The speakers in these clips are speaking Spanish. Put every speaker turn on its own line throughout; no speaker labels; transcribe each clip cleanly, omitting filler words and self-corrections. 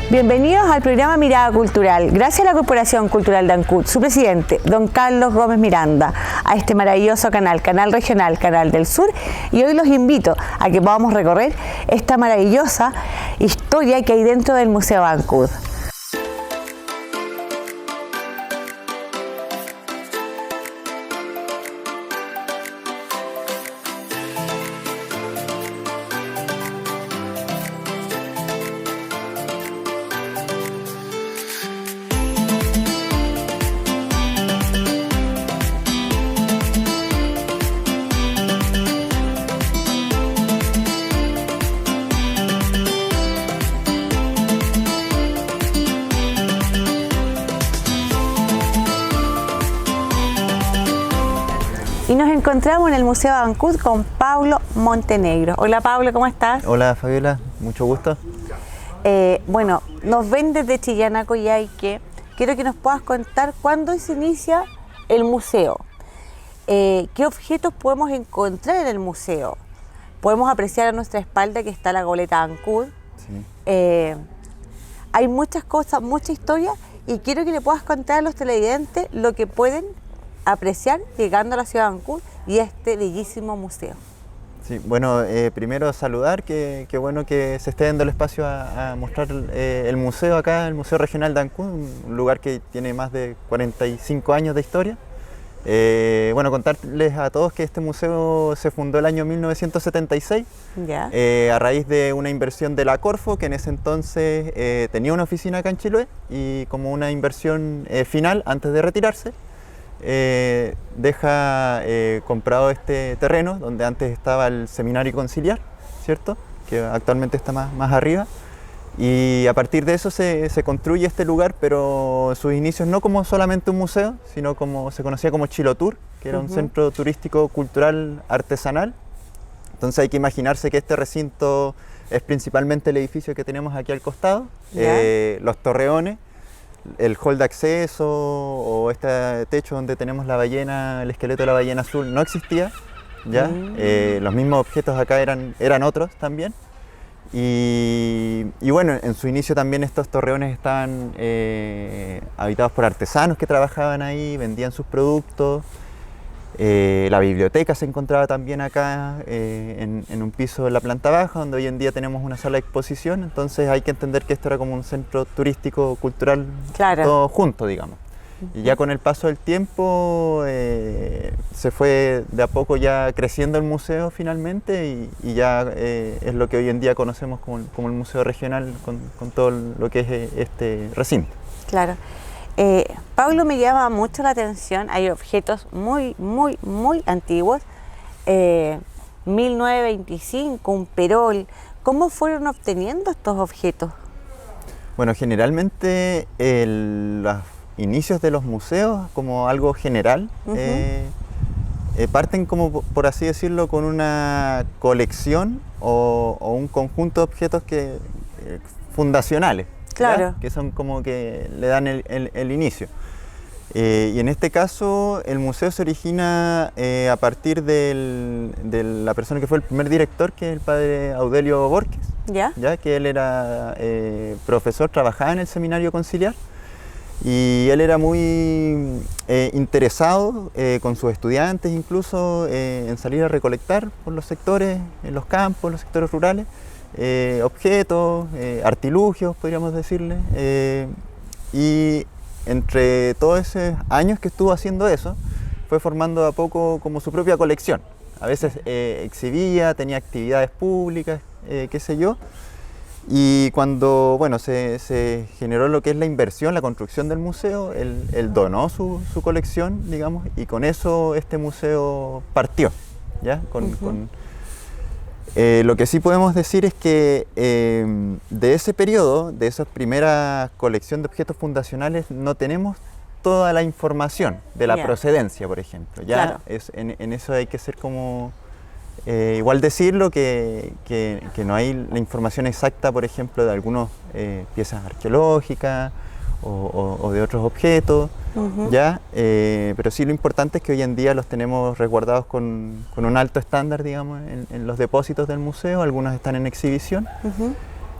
Bienvenidos al programa Mirada Cultural, gracias a la Corporación Cultural de Ancud, su presidente, don Carlos Gómez Miranda, a este maravilloso canal, Canal Regional, Canal del Sur, y hoy los invito a que podamos recorrer esta maravillosa historia que hay dentro del Museo de Ancud. Y nos encontramos en el Museo de Ancud con Pablo Montenegro. Hola Pablo, ¿cómo estás?
Hola Fabiola, mucho gusto.
Bueno, nos ven desde Chillán a Coyhaique. Quiero que nos puedas contar cuándo se inicia el museo. ¿Qué objetos podemos encontrar en el museo? Podemos apreciar a nuestra espalda que está la goleta Ancud. Sí. Hay muchas cosas, mucha historia, y quiero que le puedas contar a los televidentes lo que pueden apreciar llegando a la ciudad de Ancud y a este bellísimo museo.
Sí, bueno, primero saludar, que bueno que se esté dando el espacio a mostrar el museo acá, el Museo Regional de Ancud, un lugar que tiene más de 45 años de historia. Bueno, contarles a todos que este museo se fundó el año 1976,
¿Ya?
A raíz de una inversión de la Corfo, que en ese entonces tenía una oficina acá en Chiloé, y como una inversión final antes de retirarse, deja comprado este terreno donde antes estaba el Seminario Conciliar, ¿cierto? Que actualmente está más arriba, y a partir de eso se construye este lugar, pero sus inicios no como solamente un museo, sino como se conocía como Chilotur, que era un centro turístico cultural artesanal. Entonces hay que imaginarse que este recinto es principalmente el edificio que tenemos aquí al costado, los torreones, el hall de acceso o este techo donde tenemos la ballena, el esqueleto de la ballena azul no existía, ¿ya? Los mismos objetos acá eran otros también. Y bueno, en su inicio también estos torreones estaban habitados por artesanos que trabajaban ahí, vendían sus productos. La biblioteca se encontraba también acá en un piso de la planta baja, donde hoy en día tenemos una sala de exposición. Entonces hay que entender que esto era como un centro turístico, cultural, claro, todo junto, digamos. Y ya con el paso del tiempo se fue de a poco ya creciendo el museo finalmente, y ya es lo que hoy en día conocemos como el Museo Regional, con todo lo que es este recinto.
Claro. Pablo, me llama mucho la atención, hay objetos muy antiguos, 1925, un perol. ¿Cómo fueron obteniendo estos objetos?
Bueno, generalmente los inicios de los museos, como algo general, parten como, por así decirlo, con una colección o un conjunto de objetos fundacionales. Claro. Que son como que le dan el inicio. Y en este caso el museo se origina a partir de la persona que fue el primer director, que es el padre Audelio Borges, ¿ya? Que él era profesor, trabajaba en el Seminario Conciliar, y él era muy interesado con sus estudiantes incluso en salir a recolectar por los sectores, en los campos, los sectores rurales, objetos, artilugios, podríamos decirle, y entre todos esos años que estuvo haciendo eso, fue formando de a poco como su propia colección. A veces exhibía, tenía actividades públicas, qué sé yo, y cuando bueno, se generó lo que es la inversión, la construcción del museo, él donó su colección, digamos, y con eso este museo partió, ¿ya? Lo que sí podemos decir es que de ese periodo, de esa primera colección de objetos fundacionales, no tenemos toda la información de la procedencia, por ejemplo. Ya en eso hay que ser como igual decirlo, que no hay la información exacta, por ejemplo, de algunas piezas arqueológicas o de otros objetos, ¿ya? Pero sí lo importante es que hoy en día los tenemos resguardados con un alto estándar, digamos, en los depósitos del museo. Algunos están en exhibición,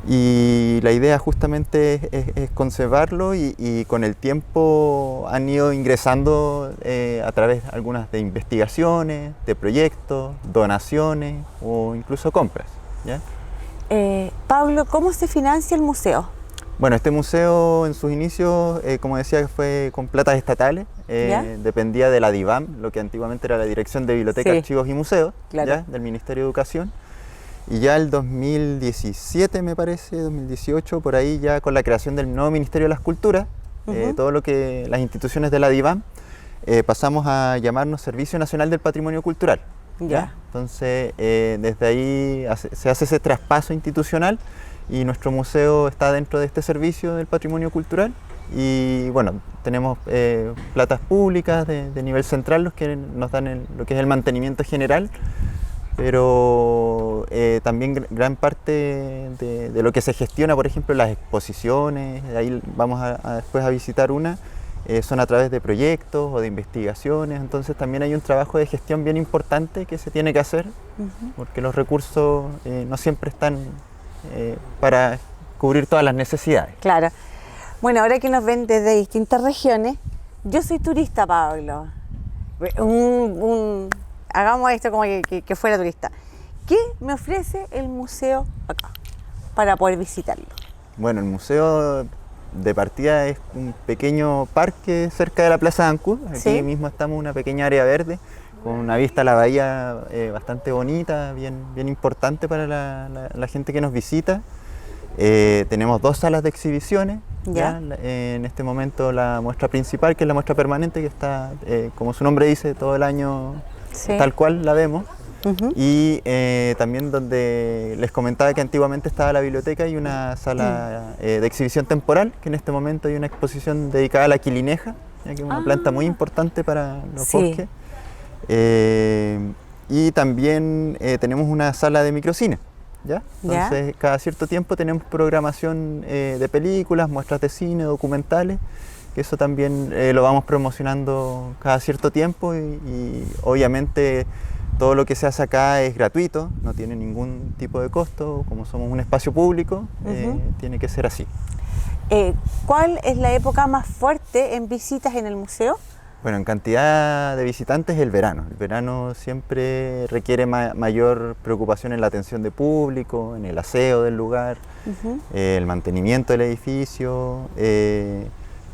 Y la idea justamente es conservarlo y con el tiempo han ido ingresando a través algunas de investigaciones, de proyectos, donaciones o incluso compras, ¿ya?
Pablo, ¿cómo se financia el museo?
Bueno, este museo en sus inicios, como decía, fue con platas estatales, dependía de la DIVAM, lo que antiguamente era la Dirección de Biblioteca,
Sí.
Archivos y Museos,
Claro.
¿ya? Del Ministerio de Educación. Y ya el 2017, me parece, 2018, por ahí ya con la creación del nuevo Ministerio de las Culturas, todo lo que las instituciones de la DIVAM, pasamos a llamarnos Servicio Nacional del Patrimonio Cultural.
Ya.
Entonces, desde ahí se hace ese traspaso institucional y nuestro museo está dentro de este servicio del patrimonio cultural. Y bueno, tenemos platas públicas de nivel central, los que nos dan lo que es el mantenimiento general, pero también gran parte de lo que se gestiona, por ejemplo, las exposiciones, ahí vamos después a visitar una, son a través de proyectos o de investigaciones, entonces también hay un trabajo de gestión bien importante que se tiene que hacer, porque los recursos no siempre están para cubrir todas las necesidades.
Claro. Bueno, ahora que nos ven desde distintas regiones, yo soy turista, Pablo. Hagamos esto como que fuera turista. ¿Qué me ofrece el museo acá para poder visitarlo?
Bueno, el museo de partida es un pequeño parque cerca de la Plaza de Ancud. Aquí
Sí.
mismo estamos en una pequeña área verde con una vista a la bahía bastante bonita, bien importante para la gente que nos visita. Tenemos 2 salas de exhibiciones.
Ya.
En este momento la muestra principal, que es la muestra permanente, que está, como su nombre dice, todo el año
Sí.
tal cual la vemos.
Ujú.
Y también donde les comentaba que antiguamente estaba la biblioteca y una sala de exhibición temporal, que en este momento hay una exposición dedicada a la quilineja, ya que es una planta muy importante para los
Sí.
bosques. Y también tenemos una sala de microcine, ¿ya?
Ya.
Entonces cada cierto tiempo tenemos programación de películas, muestras de cine, documentales, que eso también lo vamos promocionando cada cierto tiempo y obviamente todo lo que se hace acá es gratuito, no tiene ningún tipo de costo, como somos un espacio público, tiene que ser así.
¿Cuál es la época más fuerte en visitas en el museo?
Bueno, en cantidad de visitantes el verano. El verano siempre requiere mayor preocupación en la atención de público, en el aseo del lugar, el mantenimiento del edificio,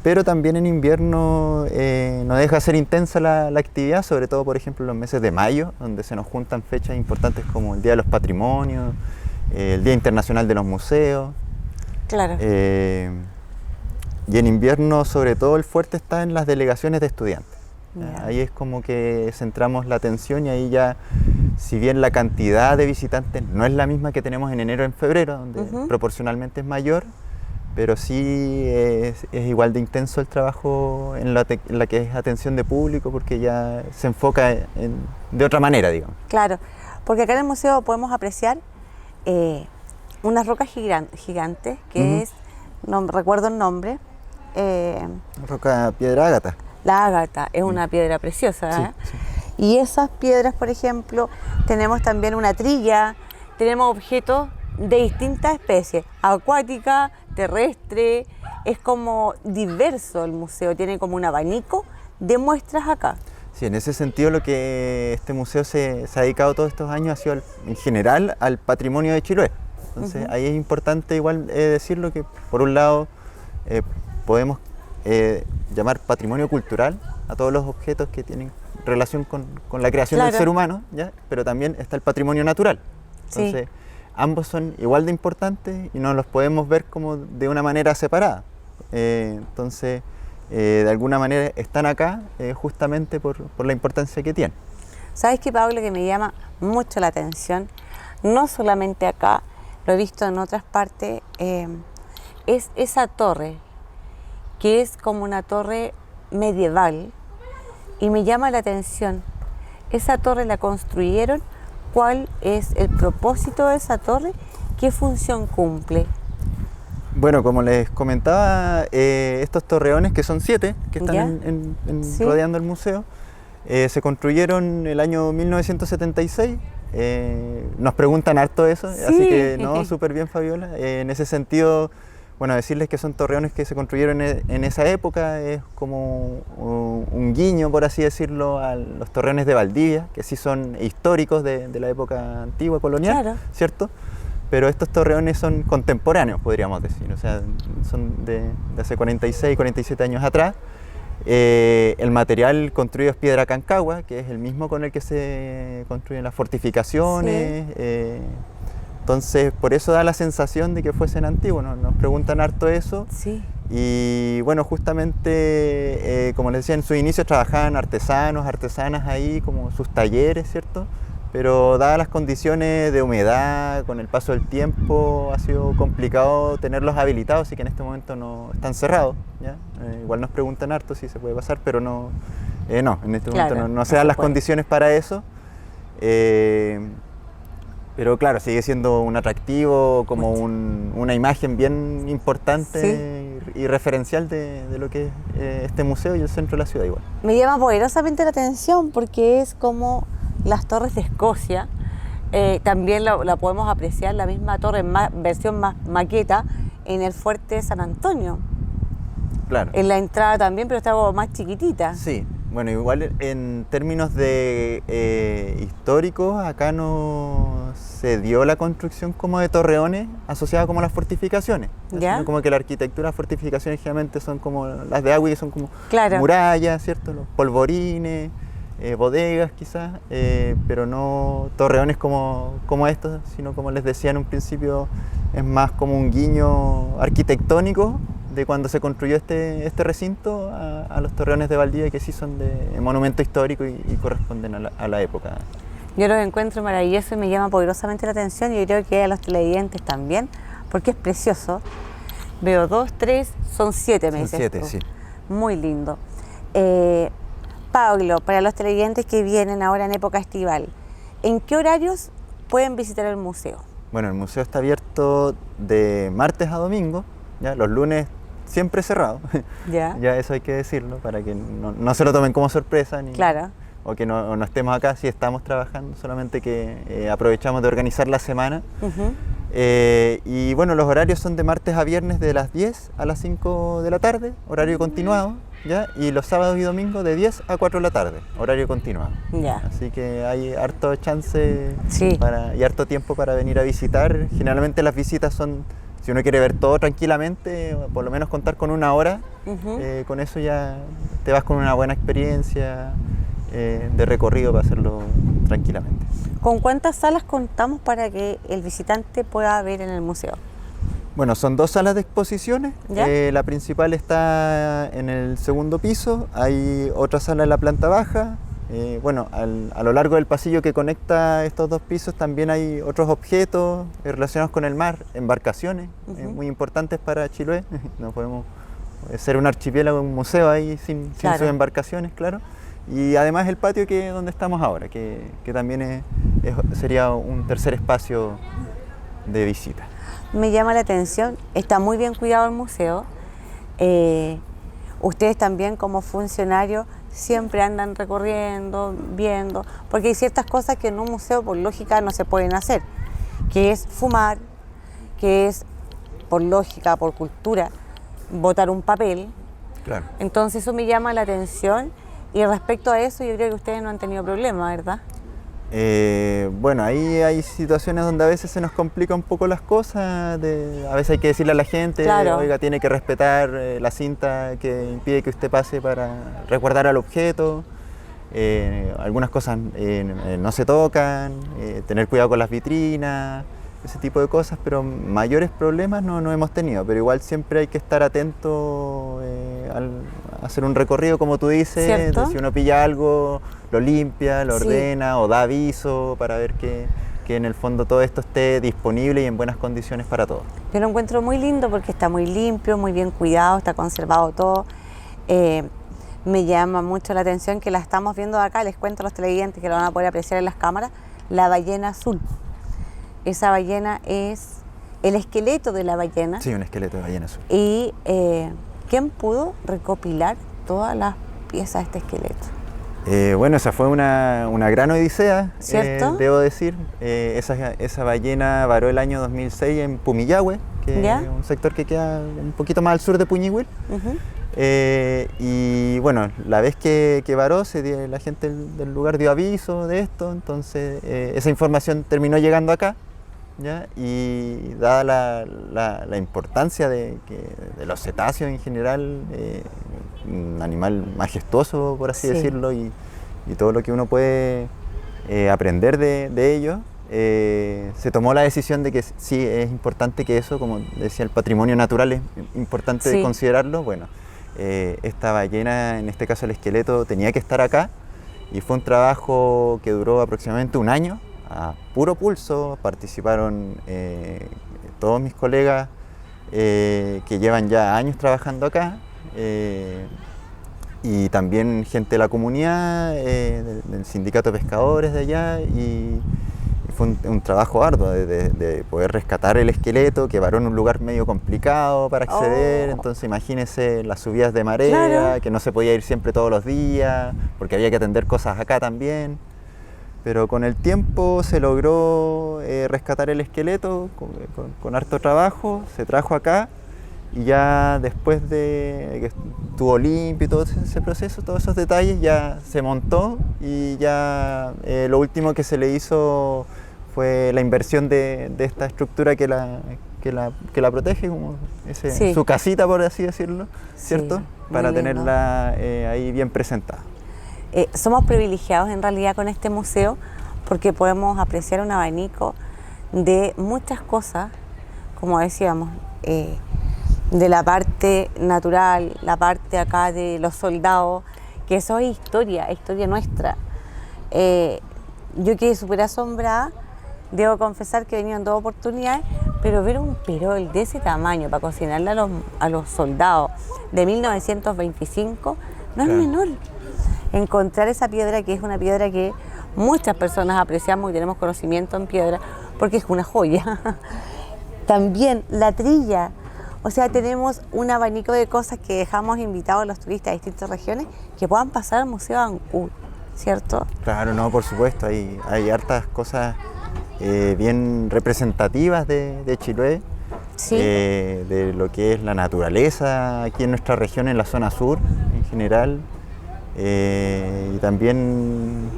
pero también en invierno no deja de ser intensa la actividad, sobre todo por ejemplo en los meses de mayo, donde se nos juntan fechas importantes como el Día de los Patrimonios, el Día Internacional de los Museos.
Claro.
Y en invierno sobre todo el fuerte está en las delegaciones de estudiantes.
Ya.
Ahí es como que centramos la atención y ahí ya, si bien la cantidad de visitantes no es la misma que tenemos en enero o en febrero, donde proporcionalmente es mayor, pero sí es igual de intenso el trabajo en la que es atención de público, porque ya se enfoca de otra manera, digamos.
Claro, porque acá en el museo podemos apreciar unas rocas gigantes, que es, no recuerdo el nombre,
Roca piedra ágata.
la ágata, es una piedra preciosa.
Sí,
¿eh?
sí.
Y esas piedras, por ejemplo, tenemos también una trilla, tenemos objetos de distintas especies, acuática, terrestre, es como diverso el museo, tiene como un abanico de muestras acá.
Sí, en ese sentido lo que este museo se ha dedicado todos estos años ha sido en general al patrimonio de Chiloé. Entonces ahí es importante igual decirlo que por un lado podemos llamar patrimonio cultural a todos los objetos que tienen relación con la creación del ser humano, ¿ya? Pero también está el patrimonio natural. Entonces ambos son igual de importantes y no los podemos ver como de una manera separada. Entonces de alguna manera están acá justamente por la importancia que tienen.
¿Sabes qué, Pablo, que me llama mucho la atención? No solamente acá, lo he visto en otras partes, es esa torre, que es como una torre medieval, y me llama la atención, esa torre la construyeron, ¿cuál es el propósito de esa torre? ¿Qué función cumple?
Bueno, como les comentaba, estos torreones, que son 7, que están
Sí.
rodeando el museo, se construyeron el año 1976 Nos preguntan harto eso,
Sí.
así que no, súper bien, Fabiola. En ese sentido, bueno, decirles que son torreones que se construyeron en esa época es como un guiño, por así decirlo, a los torreones de Valdivia, que sí son históricos de la época antigua, colonial,
Claro.
¿cierto? Pero estos torreones son contemporáneos, podríamos decir, o sea, son de hace 46, 47 años atrás. El material construido es piedra cancagua, que es el mismo con el que se construyen las fortificaciones. Entonces, por eso da la sensación de que fuesen antiguos. Nos preguntan harto eso.
Sí.
Y bueno, justamente, como les decía, en sus inicios trabajaban artesanos, artesanas ahí, como sus talleres, ¿cierto? Pero dadas las condiciones de humedad, con el paso del tiempo, ha sido complicado tenerlos habilitados, así que en este momento no están cerrados, ¿ya? Igual nos preguntan harto si se puede pasar, pero no, en este momento no se dan las condiciones para eso. Pero claro, sigue siendo un atractivo, como una imagen bien importante y referencial de lo que es este museo y el centro de la ciudad igual.
Me llama poderosamente la atención porque es como las torres de Escocia. También la podemos apreciar, la misma torre, versión más maqueta, en el fuerte San Antonio.
Claro.
En la entrada también, pero está como más chiquitita.
Sí, bueno, igual en términos de históricos, acá no se dio la construcción como de torreones asociadas como a las fortificaciones.
¿Ya?
Sino como que la arquitectura de fortificaciones generalmente son como las de agua, que son como
Claro.
murallas, ¿cierto? Los polvorines, bodegas quizás, pero no torreones como estos, sino como les decía en un principio, es más como un guiño arquitectónico de cuando se construyó este recinto a los torreones de Valdivia, que sí son de monumento histórico y corresponden a la época.
Yo los encuentro maravillosos y me llama poderosamente la atención, y yo creo que a los televidentes también, porque es precioso. Veo 2, 3, son 7 meses.
Son 7, sí.
Muy lindo. Pablo, para los televidentes que vienen ahora en época estival, ¿en qué horarios pueden visitar el museo?
Bueno, el museo está abierto de martes a domingo, ¿ya? Los lunes siempre cerrado.
Ya.
Ya eso hay que decirlo para que no se lo tomen como sorpresa.
Claro.
O que no estemos acá, si estamos trabajando, solamente que aprovechamos de organizar la semana. Y bueno, los horarios son de martes a viernes de las 10 a las 5 de la tarde, horario continuado, ¿ya? Y los sábados y domingos de 10 a 4 de la tarde, horario continuado.
Ya.
Así que hay harto chance
Sí.
y harto tiempo para venir a visitar. Generalmente las visitas son, si uno quiere ver todo tranquilamente, por lo menos contar con una hora, con eso ya te vas con una buena experiencia de recorrido para hacerlo tranquilamente.
¿Con cuántas salas contamos para que el visitante pueda ver en el museo?
Bueno, son 2 salas de exposiciones.
¿Ya?
La principal está en el segundo piso, hay otra sala en la planta baja. Bueno, a lo largo del pasillo que conecta estos 2 pisos también hay otros objetos relacionados con el mar, embarcaciones muy importantes para Chiloé. No podemos ser un archipiélago, un museo ahí sin sus embarcaciones, claro. Y además el patio donde estamos ahora, que también sería un tercer espacio de visita.
Me llama la atención, está muy bien cuidado el museo. Ustedes también como funcionarios siempre andan recorriendo, viendo, porque hay ciertas cosas que en un museo por lógica no se pueden hacer, que es fumar, que es por lógica, por cultura, botar un papel.
Claro.
Entonces eso me llama la atención, y respecto a eso yo creo que ustedes no han tenido problema, ¿verdad?
Bueno, ahí hay situaciones donde a veces se nos complica un poco las cosas, a veces hay que decirle a la gente,
Claro.
oiga, tiene que respetar la cinta que impide que usted pase para resguardar al objeto. Algunas cosas no se tocan, tener cuidado con las vitrinas, ese tipo de cosas, pero mayores problemas no hemos tenido, pero igual siempre hay que estar atento al hacer un recorrido, como tú dices, si uno pilla algo, lo limpia, lo ordena o da aviso para ver que en el fondo todo esto esté disponible y en buenas condiciones para todos.
Yo lo encuentro muy lindo porque está muy limpio, muy bien cuidado, está conservado todo. Me llama mucho la atención que la estamos viendo acá, les cuento a los televidentes que lo van a poder apreciar en las cámaras, la ballena azul. Esa ballena es el esqueleto de la ballena.
Sí, un esqueleto de ballena azul.
Y ¿quién pudo recopilar todas las piezas de este esqueleto?
Bueno, esa fue una gran odisea,
¿Cierto?
debo decir. Esa ballena varó el año 2006 en Pumillahue, que
¿Ya?
es un sector que queda un poquito más al sur de Puñihuil.
Ujú.
Y bueno, la vez que varó, la gente del lugar dio aviso de esto, entonces esa información terminó llegando acá, ¿ya? Y dada la importancia de los cetáceos en general, un animal majestuoso, por así
Sí.
decirlo, y todo lo que uno puede aprender de ellos, se tomó la decisión de que sí es importante que eso, como decía, el patrimonio natural es importante
Sí.
considerarlo. Bueno, esta ballena, en este caso el esqueleto, tenía que estar acá y fue un trabajo que duró aproximadamente un año, a puro pulso. Participaron todos mis colegas que llevan ya años trabajando acá, y también gente de la comunidad, del sindicato de pescadores de allá, y fue un trabajo arduo de poder rescatar el esqueleto, que varó en un lugar medio complicado para acceder.
Oh.
Entonces imagínense las subidas de marea,
Claro.
que no se podía ir siempre todos los días, porque había que atender cosas acá también. Pero con el tiempo se logró rescatar el esqueleto con harto trabajo, se trajo acá, y ya después de que estuvo limpio y todo ese proceso, todos esos detalles, ya se montó, y ya lo último que se le hizo fue la inversión de esta estructura que la protege, como
Sí.
su casita, por así decirlo, ¿cierto?
Sí,
Para
muy lindo.
tenerla ahí bien presentada.
Somos privilegiados en realidad con este museo porque podemos apreciar un abanico de muchas cosas, como decíamos, de la parte natural, la parte acá de los soldados, que eso es historia nuestra. Yo quedé súper asombrada, debo confesar que he venido en dos oportunidades, pero ver un perol de ese tamaño para cocinarle a los soldados de 1925 no es
Claro.
menor. Encontrar esa piedra, que es una piedra que muchas personas apreciamos y tenemos conocimiento en piedra, porque es una joya. También la trilla, o sea, tenemos un abanico de cosas que dejamos invitados a los turistas de distintas regiones que puedan pasar al Museo de Ancud, ¿cierto?
Claro, no, por supuesto, hay hartas cosas bien representativas de Chiloé,
Sí.
de lo que es la naturaleza aquí en nuestra región, en la zona sur en general, y también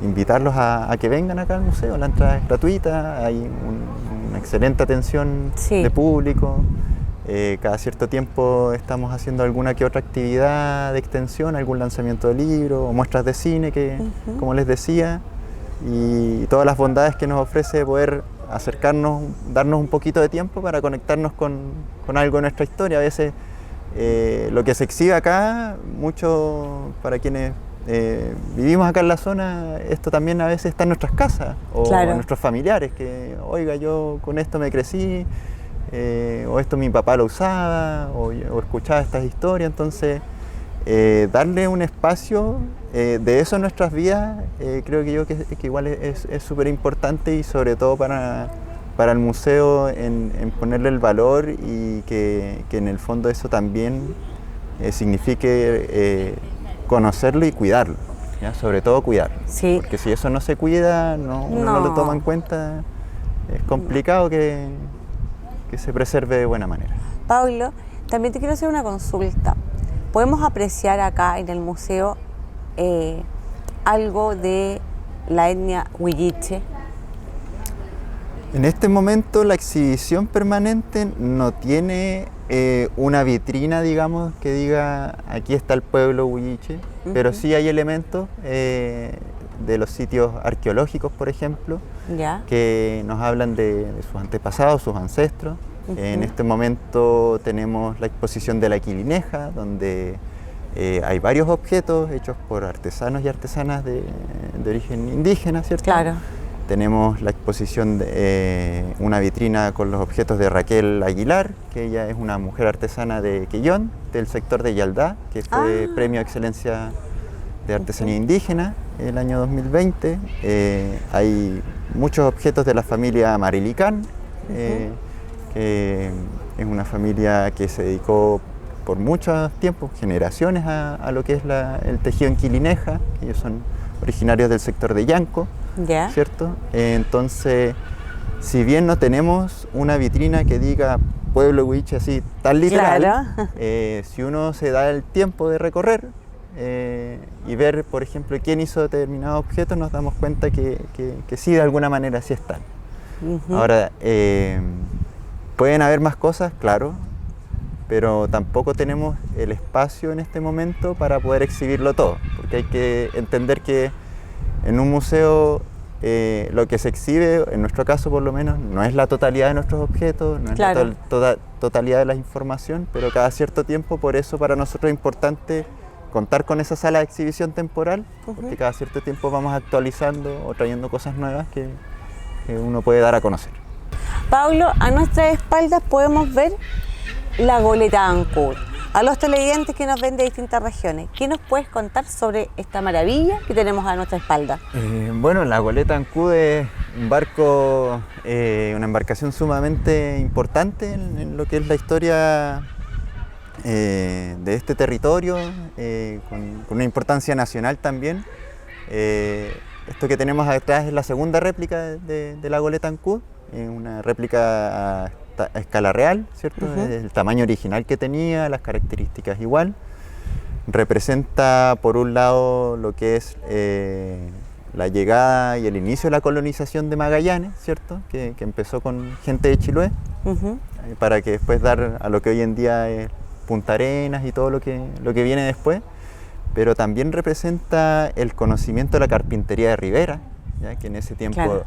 invitarlos a que vengan acá al museo. La entrada es gratuita, hay una excelente atención
Sí.
de público. Cada cierto tiempo estamos haciendo alguna que otra actividad de extensión, algún lanzamiento de libro o muestras de cine, que, como les decía, y todas las bondades que nos ofrece poder acercarnos, darnos un poquito de tiempo para conectarnos con algo de nuestra historia. A veces lo que se exhibe acá, mucho para quienes vivimos acá en la zona, esto también a veces está en nuestras casas o
Claro.
en nuestros familiares, que oiga, yo con esto me crecí, o esto mi papá lo usaba, o escuchaba estas historias. Entonces darle un espacio de eso en nuestras vidas, creo que igual es súper importante, y sobre todo para el museo en ponerle el valor, y que en el fondo eso también signifique conocerlo y cuidarlo, ¿ya? Sobre todo cuidarlo,
Sí.
porque si eso no se cuida, uno no lo toma en cuenta, es complicado que se preserve de buena manera.
Pablo, también te quiero hacer una consulta. ¿Podemos apreciar acá en el museo algo de la etnia huilliche?
En este momento la exhibición permanente no tiene una vitrina, digamos, que diga aquí está el pueblo huilliche, pero sí hay elementos de los sitios arqueológicos, por ejemplo,
¿Ya?
que nos hablan de sus antepasados, sus ancestros. En este momento tenemos la exposición de la Quilineja, donde hay varios objetos hechos por artesanos y artesanas de origen indígena, ¿cierto?
Claro.
Tenemos la exposición de una vitrina con los objetos de Raquel Aguilar, que ella es una mujer artesana de Quellón, del sector de Yaldá, que fue Premio Excelencia de Artesanía Indígena el año 2020. Hay muchos objetos de la familia Marilicán, que es una familia que se dedicó por muchos tiempos, generaciones, a lo que es el tejido en Quilineja, que ellos son originarios del sector de Yanco,
Ya.
¿cierto? Entonces, si bien no tenemos una vitrina que diga Pueblo Huiche así tan literal,
Claro.
Si uno se da el tiempo de recorrer y ver, por ejemplo, quién hizo determinados objetos, nos damos cuenta que sí, de alguna manera sí están.
Ujú.
Ahora, pueden haber más cosas, claro, pero tampoco tenemos el espacio en este momento para poder exhibirlo todo, porque hay que entender que en un museo lo que se exhibe, en nuestro caso por lo menos, no es la totalidad de nuestros objetos, no es
Claro.
la totalidad de la información, pero cada cierto tiempo, por eso para nosotros es importante contar con esa sala de exhibición temporal, porque cada cierto tiempo vamos actualizando o trayendo cosas nuevas que uno puede dar a conocer.
Pablo, a nuestras espaldas podemos ver la goleta Ancud. A los televidentes que nos ven de distintas regiones, ¿qué nos puedes contar sobre esta maravilla que tenemos a nuestra espalda?
Bueno, la goleta Ancud es un barco, una embarcación sumamente importante en lo que es la historia de este territorio, con una importancia nacional también. Esto que tenemos atrás es la segunda réplica de la goleta Ancud, una réplica a escala real, ¿cierto? El tamaño original que tenía, las características igual. Representa por un lado lo que es la llegada y el inicio de la colonización de Magallanes, ¿cierto? Que empezó con gente de Chiloé, para que después dar a lo que hoy en día es Punta Arenas y todo lo que viene después. Pero también representa el conocimiento de la carpintería de Rivera, ¿ya? Que en ese tiempo
Claro.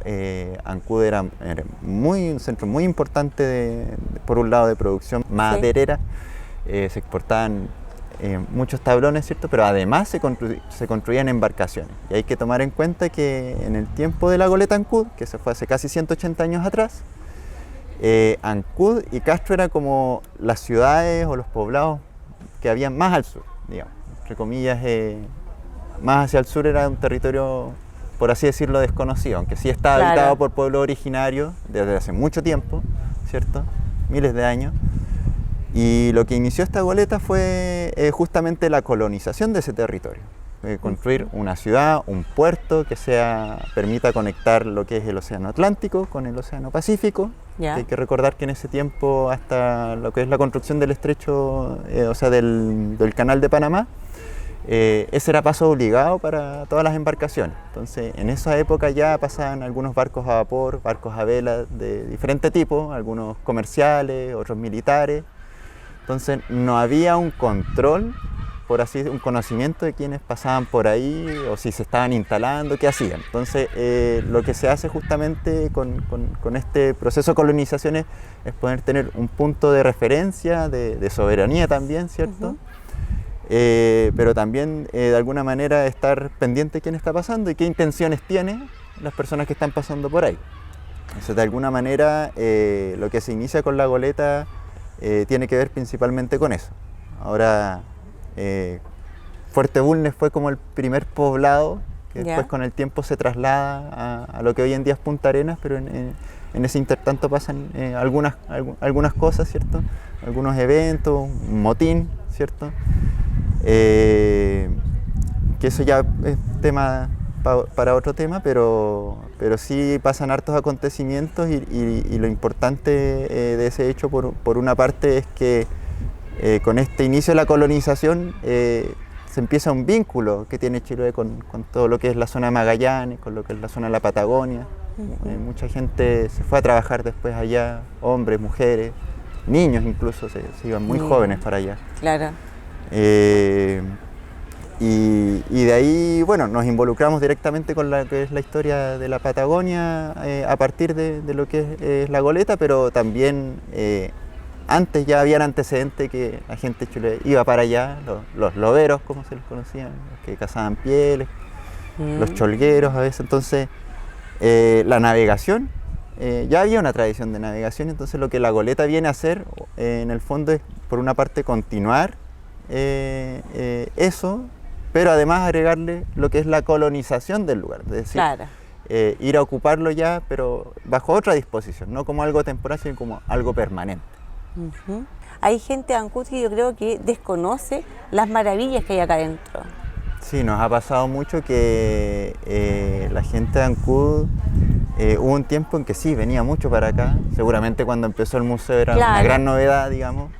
Ancud era un centro muy importante, por un lado, de producción maderera. Se exportaban muchos tablones, ¿cierto? Pero además se construían embarcaciones. Y hay que tomar en cuenta que en el tiempo de la goleta Ancud, que se fue hace casi 180 años atrás, Ancud y Castro eran como las ciudades o los poblados que habían más al sur, digamos. Entre comillas, más hacia el sur era un territorio, por así decirlo, desconocido, aunque sí estaba
Claro.
habitado por pueblos originarios desde hace mucho tiempo, ¿cierto? Miles de años. Y lo que inició esta goleta fue justamente la colonización de ese territorio. Construir una ciudad, un puerto que permita conectar lo que es el Océano Atlántico con el Océano Pacífico.
Ya.
Hay que recordar que en ese tiempo, hasta lo que es la construcción del estrecho, o sea, del Canal de Panamá, ese era paso obligado para todas las embarcaciones. Entonces, en esa época ya pasaban algunos barcos a vapor, barcos a vela de diferente tipo, algunos comerciales, otros militares. Entonces, no había un control, por así decirlo, un conocimiento de quienes pasaban por ahí o si se estaban instalando, qué hacían. Entonces, lo que se hace justamente con este proceso de colonización es poder tener un punto de referencia, de soberanía también, ¿cierto? Pero también de alguna manera estar pendiente de quién está pasando y qué intenciones tienen las personas que están pasando por ahí. Entonces, de alguna manera, lo que se inicia con la goleta tiene que ver principalmente con eso. Ahora, Fuerte Bulnes fue como el primer poblado que después con el tiempo se traslada a lo que hoy en día es Punta Arenas, pero en ese intertanto pasan algunas cosas, ¿cierto? Algunos eventos, un motín, ¿cierto? Que eso ya es tema para otro tema, pero sí pasan hartos acontecimientos y lo importante de ese hecho, por una parte, es que con este inicio de la colonización se empieza un vínculo que tiene Chiloé con todo lo que es la zona de Magallanes, con lo que es la zona de la Patagonia. Mucha gente se fue a trabajar después allá, hombres, mujeres, niños incluso, se iban muy jóvenes para allá.
Claro.
Y de ahí, bueno, nos involucramos directamente con lo que es la historia de la Patagonia a partir de lo que es la goleta, pero también antes ya habían antecedentes que la gente chilena iba para allá, los loberos, como se les conocían, los que cazaban pieles, los cholgueros a veces. Entonces, la navegación, ya había una tradición de navegación, entonces lo que la goleta viene a hacer, en el fondo, es por una parte continuar eso, pero además agregarle lo que es la colonización del lugar, es decir,
Claro.
Ir a ocuparlo ya, pero bajo otra disposición, no como algo temporal, sino como algo permanente.
hay gente de Ancud que yo creo que desconoce las maravillas que hay acá adentro.
Sí, nos ha pasado mucho que la gente de Ancud, hubo un tiempo en que sí, venía mucho para acá. Seguramente cuando empezó el museo era una gran novedad, digamos.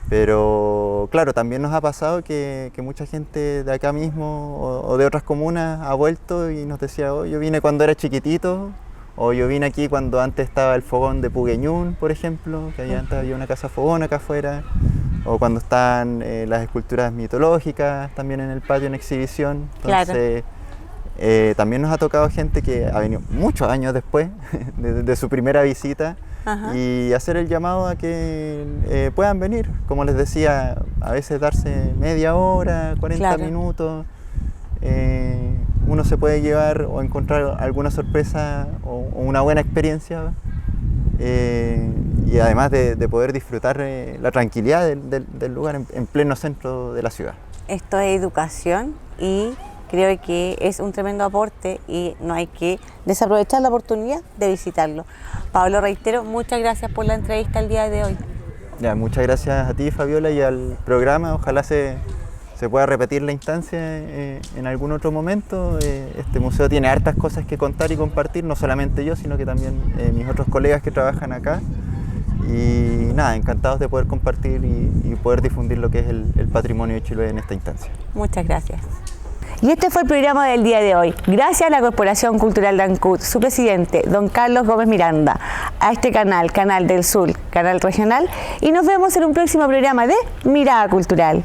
Pero claro, también nos ha pasado que mucha gente de acá mismo o de otras comunas ha vuelto y nos decía, oh, yo vine cuando era chiquitito, o yo vine aquí cuando antes estaba el fogón de Pugueñún, por ejemplo, que antes había una casa fogón acá afuera, o cuando están las esculturas mitológicas también en el patio en exhibición. Entonces, también nos ha tocado gente que ha venido muchos años después de su primera visita. Ajá. Y hacer el llamado a que puedan venir, como les decía, a veces darse media hora, 40 minutos. Uno se puede llevar o encontrar alguna sorpresa o una buena experiencia, y además de poder disfrutar la tranquilidad del lugar en pleno centro de la ciudad.
Esto es educación y creo que es un tremendo aporte y no hay que desaprovechar la oportunidad de visitarlo. Pablo, reitero, muchas gracias por la entrevista el día de hoy.
Ya, muchas gracias a ti, Fabiola, y al programa. Ojalá se pueda repetir la instancia en algún otro momento. Este museo tiene hartas cosas que contar y compartir, no solamente yo, sino que también mis otros colegas que trabajan acá. Y nada, encantados de poder compartir y poder difundir lo que es el patrimonio de Chiloé en esta instancia.
Muchas gracias. Y este fue el programa del día de hoy. Gracias a la Corporación Cultural de Ancud, su presidente, don Carlos Gómez Miranda, a este canal, Canal del Sur, canal regional, y nos vemos en un próximo programa de Mirada Cultural.